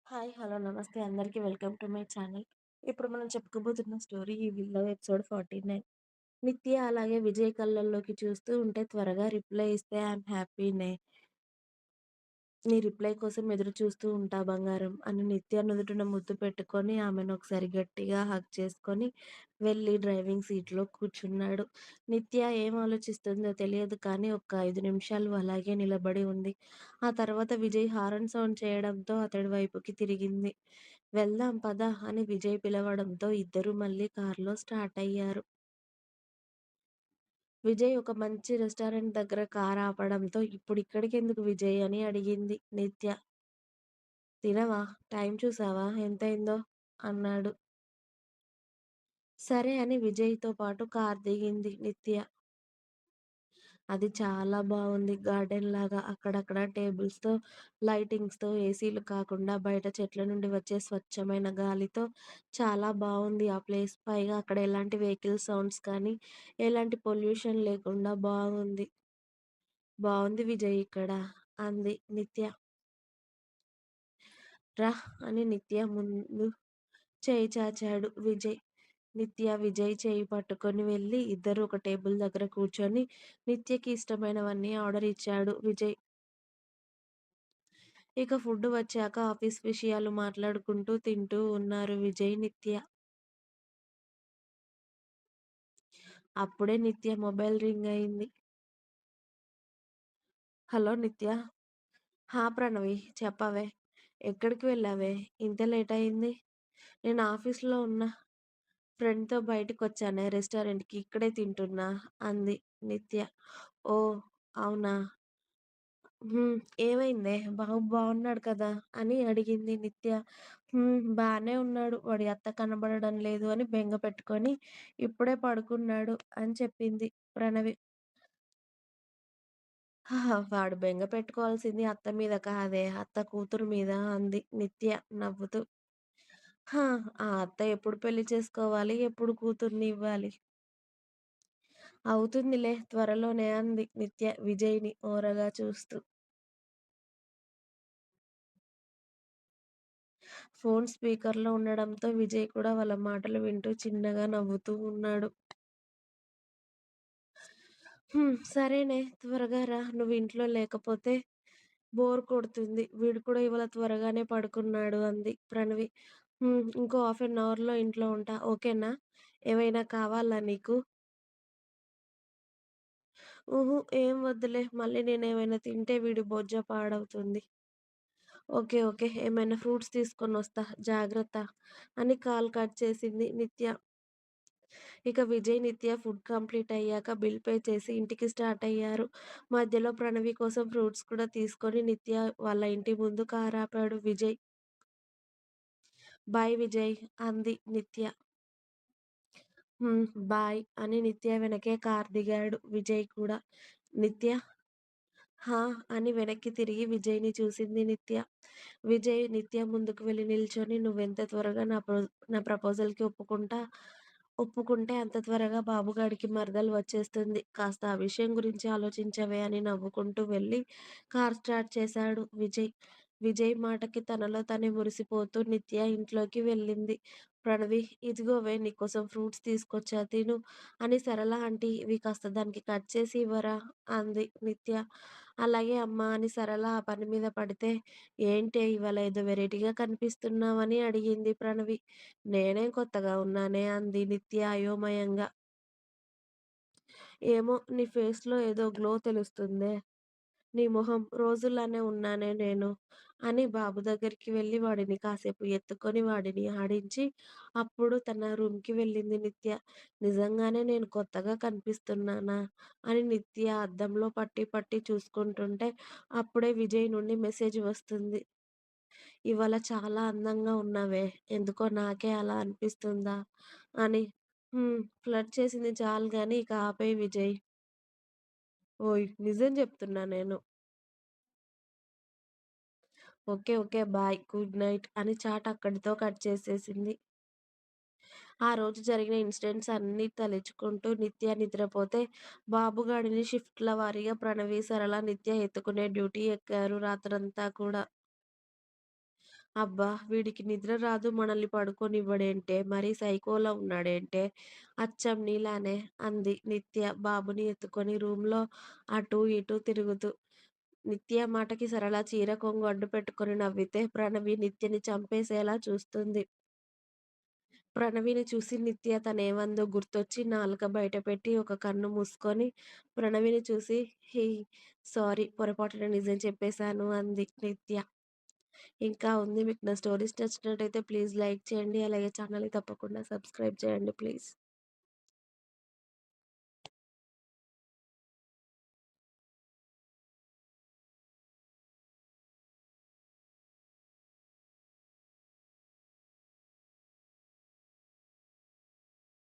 Hi. Hello. నమస్తే అందరికి. Welcome to my channel. ఇప్పుడు మనం చెప్పుకోబోతున్న స్టోరీ ఈ విల్లో ఎపిసోడ్ 49. నిత్య అలాగే విజయ్ కళ్ళల్లోకి చూస్తూ ఉంటే త్వరగా రిప్లై ఇస్తే ఐయామ్ హ్యాపీనే. నీ రిప్లై కోసం ఎదురు చూస్తూ ఉంటా బంగారం అని నిత్య నుదుటిన ముద్దు పెట్టుకొని ఆమెను ఒకసారి గట్టిగా హగ్ చేసుకొని వెళ్ళి డ్రైవింగ్ సీట్లో కూర్చున్నాడు. నిత్య ఏం ఆలోచిస్తుందో తెలియదు కానీ ఒక్క 5 నిమిషాలు అలాగే నిలబడి ఉంది. ఆ తర్వాత విజయ్ హారన్ సౌండ్ చేయడంతో అతడి వైపుకి తిరిగింది. వెళ్దాం పద అని విజయ్ పిలవడంతో ఇద్దరూ మళ్ళీ కార్‌లో స్టార్ట్ అయ్యారు. విజయ్ ఒక మంచి రెస్టారెంట్ దగ్గర కారు ఆపడంతో ఇప్పుడిక్కడికెందుకు విజయ్ అని అడిగింది నిత్య. తినవా? టైం చూసావా ఎంతయిందో? అన్నాడు. సరే అని విజయ్‌తో పాటు కారు దిగింది నిత్య. అది చాలా బావుంది. గార్డెన్‌లాగా అక్కడక్కడ టేబుల్స్‌తో, లైటింగ్స్‌తో ఏసీలు కాకుండా బయట చెట్ల నుండి వచ్చే స్వచ్ఛమైన గాలితో చాలా బావుంది ఆ ప్లేస్. పైగా అక్కడ ఎలాంటి వెహికల్ సౌండ్స్ కానీ, ఎలాంటి పొల్యూషన్ లేకుండా బాగుంది. బావుంది విజయ్ ఇక్కడ అంది నిత్య. రా అని నిత్య ముందు చేయి చాచాడు విజయ్. నిత్య, విజయ్ చేయి పట్టుకొని వెళ్ళి ఇద్దరూ ఒక టేబుల్ దగ్గర కూర్చొని నిత్యకి ఇష్టమైనవన్నీ ఆర్డర్ ఇచ్చాడు విజయ్. ఇక ఫుడ్ వచ్చాక ఆఫీస్ విషయాలు మాట్లాడుకుంటూ తింటూ ఉన్నారు విజయ్, నిత్య. అప్పుడే నిత్య మొబైల్ రింగ్ అయింది. హలో నిత్య. హా ప్రణవి చెప్పవే. ఎక్కడికి వెళ్ళావే? ఇంత లేట్ అయింది. నేను ఆఫీస్‌లో ఉన్నా. ఫ్రెండ్‌తో బయటికొచ్చానే రెస్టారెంట్‌కి. ఇక్కడే తింటున్నా అంది నిత్య. ఓహ్! అవునా? హ్మ్. ఏమైందే? బాబు బావున్నాడు కదా! అని అడిగింది నిత్య. బానే ఉన్నాడు. వాడి అత్త కనబడడం లేదు అని బెంగ పెట్టుకొని ఇప్పుడే పడుకున్నాడు అని చెప్పింది ప్రణవి. వాడు బెంగ పెట్టుకోవాల్సింది అత్త మీద కాదే, అత్త కూతురు మీద అంది నిత్య నవ్వుతూ. హా! ఆ అత్త ఎప్పుడు పెళ్లి చేసుకోవాలి? ఎప్పుడు కూతుర్ని ఇవ్వాలి? అవుతుందిలే త్వరలోనే అంది నిత్య విజయ్‌ని ఓరగా చూస్తూ. ఫోన్ స్పీకర్‌లో ఉండడంతో విజయ్ కూడా వాళ్ళ మాటలు వింటూ చిన్నగా నవ్వుతూ ఉన్నాడు. సరేనే త్వరగా రా. నువ్వు ఇంట్లో లేకపోతే బోర్ కొడుతుంది. వీడు కూడా ఇవాళ త్వరగానే పడుకున్నాడు అంది ప్రణవి. ఇంకో హాఫ్ అన్ అవర్‌లో ఇంట్లో ఉంటా. ఓకేనా? ఏమైనా కావాలా నీకు? ఏం వద్దులే. మళ్ళీ నేనేమైనా తింటే వీడి బొజ్జ పాడవుతుంది. ఓకే. ఓకే. ఏమైనా ఫ్రూట్స్ తీసుకొనొస్తా జాగ్రత్త అని కాల్ కట్ చేసింది నిత్య. ఇక విజయ్, నిత్య ఫుడ్ కంప్లీట్ అయ్యాక బిల్ పే చేసి ఇంటికి స్టార్ట్ అయ్యారు. మధ్యలో ప్రణవి కోసం ఫ్రూట్స్ కూడా తీసుకొని నిత్య వాళ్ళ ఇంటి ముందు కారాపాడు విజయ్. బాయ్ విజయ్ అంది నిత్య. బాయ్ అని నిత్య వెనకే కారు దిగాడు విజయ్ కూడా. నిత్య హా! అని వెనక్కి తిరిగి విజయ్‌ని చూసింది నిత్య. విజయ్ నిత్య ముందుకు వెళ్లి నిల్చొని "నువ్వెంత త్వరగా నా ప్రపోజల్‌కి ఒప్పుకుంటే అంత త్వరగా బాబుగాడికి మరదలు వచ్చేస్తుంది. కాస్త ఆ విషయం గురించి ఆలోచించవే" అని నవ్వుకుంటూ వెళ్లి కార్ స్టార్ట్ చేశాడు విజయ్. విజయ్ మాటకి తనలో తనే మురిసిపోతూ నిత్య ఇంట్లోకి వెళ్ళింది. "ప్రణవి ఇదిగోవే నీకోసం ఫ్రూట్స్ తీసుకొచ్చా తిను" అని సరళ ఆంటీ ఇవి కాస్త దానికి కట్ చేసి ఇవ్వరా అంది నిత్య. అలాగే అమ్మా అని సరళ ఆ పని మీద పడితే, ఏంటే ఇవాళ ఏదో వెరైటీగా కనిపిస్తున్నావని అడిగింది ప్రణవి. నేనేం కొత్తగా ఉన్నానే అంది నిత్య అయోమయంగా. ఏమో నీ ఫేస్‌లో ఏదో గ్లో తెలుస్తుందే. నీ మొహం రోజులానే ఉన్నానే నేను అని బాబు దగ్గరికి వెళ్లి వాడిని కాసేపు ఎత్తుకొని వాడిని ఆడించి, అప్పుడు తన రూమ్‌కి వెళ్ళింది నిత్య. నిజంగానే నేను కొత్తగా కనిపిస్తున్నానా? అని నిత్య అద్దంలో పట్టి పట్టి చూసుకుంటుంటే, అప్పుడే విజయ్ నుండి మెసేజ్ వస్తుంది. ఇవాళ చాలా అందంగా ఉన్నావే. ఎందుకో నాకే అలా అనిపిస్తుందా? అని. ఫ్లర్ట్ చేసింది చాలు గాని ఇక ఆపేయి విజయ్. ఓయ్! నిజం చెప్తున్నా నేను. Okay. Okay. Bye. Good night అని చాట్ అక్కడితో కట్ చేసేసింది. ఆ రోజు జరిగిన ఇన్సిడెంట్స్ అన్నీ తలుచుకుంటూ నిత్య నిద్రపోతే, బాబుగాడిని షిఫ్ట్‌ల వారీగా ప్రణవి, సరళ, నిత్య ఎత్తుకునే డ్యూటీ ఎక్కారు రాత్రంతా కూడా. అబ్బా! వీడికి నిద్ర రాదు మనల్ని పడుకోనివ్వడేంటే, మరీ సైకోలా ఉన్నాడేంటే, అచ్చం నీలానే అంది నిత్య బాబుని ఎత్తుకొని రూమ్‌లో అటూ ఇటూ తిరుగుతూ. నిత్య మాటకి సరళ చీర కొంగు అడ్డు పెట్టుకొని నవ్వితే ప్రణవి నిత్యని చంపేసేలా చూస్తుంది. ప్రణవిని చూసి నిత్య తనేమందో గుర్తొచ్చి నాలుక బయటపెట్టి ఒక కన్ను మూసుకొని ప్రణవిని చూసి హీ సారీ పొరపాటున నిజం చెప్పేశాను అంది నిత్య. ఇంకా ఉంది. మీకు నా స్టోరీస్ నచ్చినట్టయితే ప్లీజ్ లైక్ చేయండి. అలాగే ఛానెల్‌ని తప్పకుండా సబ్స్క్రైబ్ చేయండి ప్లీజ్.